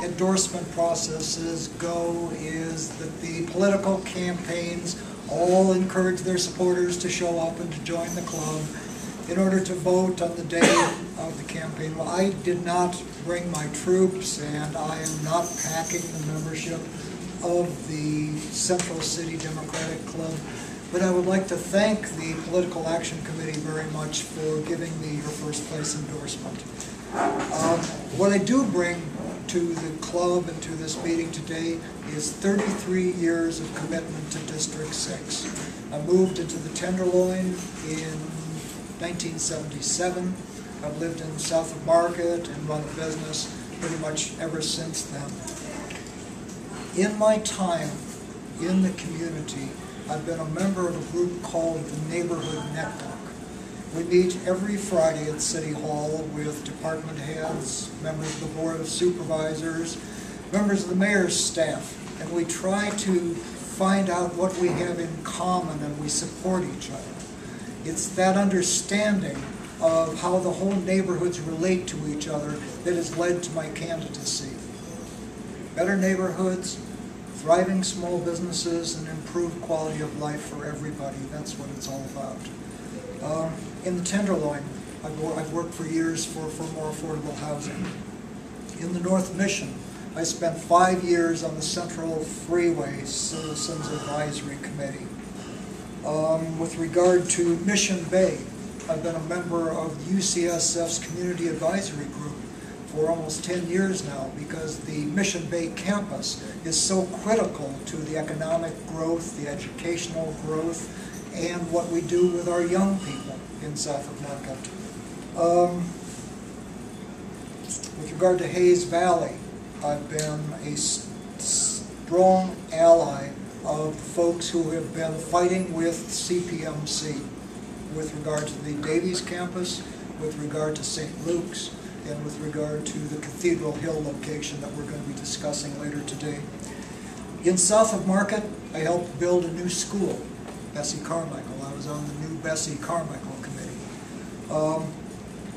endorsement processes go is that the political campaigns all encourage their supporters to show up and to join the club in order to vote on the day of the campaign. Well, I did not bring my troops, and I am not packing the membership of the Central City Democratic Club, but I would like to thank the Political Action Committee very much for giving me your first place endorsement. What I do bring to the club and to this meeting today is 33 years of commitment to District 6. I moved into the Tenderloin in 1977. I've lived in south of Market and run a business pretty much ever since then. In my time in the community, I've been a member of a group called the Neighborhood Network. We meet every Friday at City Hall with department heads, members of the Board of Supervisors, members of the mayor's staff, and we try to find out what we have in common, and we support each other. It's that understanding of how the whole neighborhoods relate to each other that has led to my candidacy. Better neighborhoods, thriving small businesses, and improved quality of life for everybody. That's what it's all about. In the Tenderloin, I've worked for years for more affordable housing. In the North Mission, I spent 5 years on the Central Freeway Citizens Advisory Committee. With regard to Mission Bay, I've been a member of UCSF's Community Advisory Group for almost 10 years now, because the Mission Bay campus is so critical to the economic growth, the educational growth, and what we do with our young people in south of Market. With regard to Hayes Valley, I've been a strong ally of folks who have been fighting with CPMC with regard to the Davies campus, with regard to St. Luke's, and with regard to the Cathedral Hill location that we're going to be discussing later today. In south of Market, I helped build a new school, Bessie Carmichael. I was on the new Bessie Carmichael committee.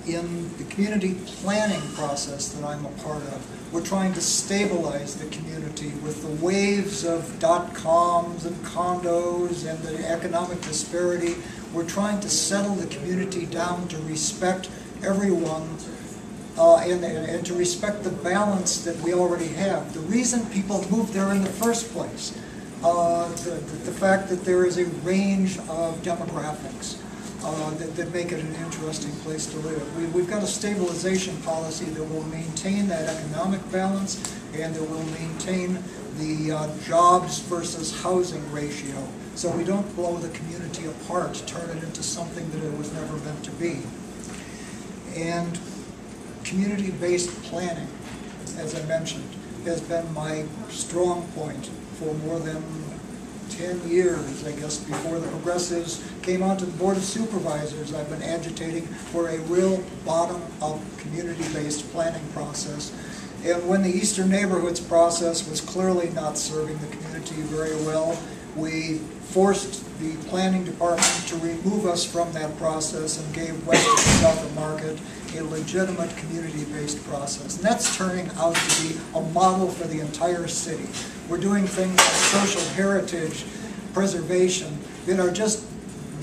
In the community planning process that I'm a part of, we're trying to stabilize the community with the waves of dot-coms and condos and the economic disparity. We're trying to settle the community down to respect everyone and to respect the balance that we already have. The reason people moved there in the first place, the fact that there is a range of demographics that make it an interesting place to live. We've got a stabilization policy that will maintain that economic balance and that will maintain the jobs versus housing ratio, so we don't blow the community apart, turn it into something that it was never meant to be. And community-based planning, as I mentioned, has been my strong point for more than 10 years, I guess, before the Progressives came onto the Board of Supervisors. I've been agitating for a real bottom-up community-based planning process. And when the Eastern Neighborhoods process was clearly not serving the community very well, we forced the planning department to remove us from that process and gave West and South of Market a legitimate community-based process. And that's turning out to be a model for the entire city. We're doing things like social heritage preservation that are just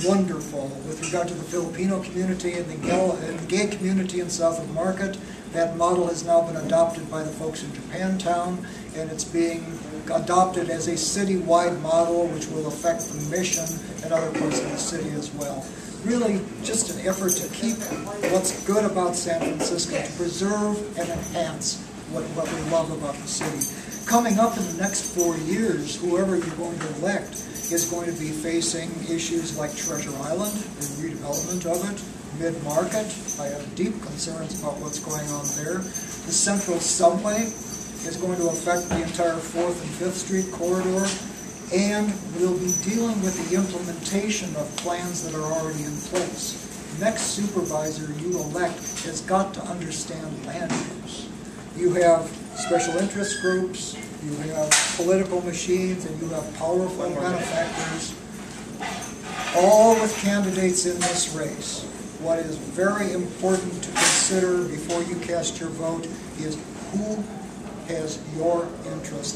wonderful with regard to the Filipino community and the gay community in south of Market. That model has now been adopted by the folks in Japantown, and it's being adopted as a citywide model which will affect the Mission and other parts of the city as well. Really just an effort to keep what's good about San Francisco, to preserve and enhance what we love about the city. Coming up in the next 4 years, whoever you're going to elect is going to be facing issues like Treasure Island, the redevelopment of it, Mid-Market. I have deep concerns about what's going on there. The Central Subway is going to affect the entire 4th and 5th Street corridor, and we'll be dealing with the implementation of plans that are already in place. The next supervisor you elect has got to understand land use. You have special interest groups, you have political machines, and you have powerful benefactors, all with candidates in this race. What is very important to consider before you cast your vote is who has your interest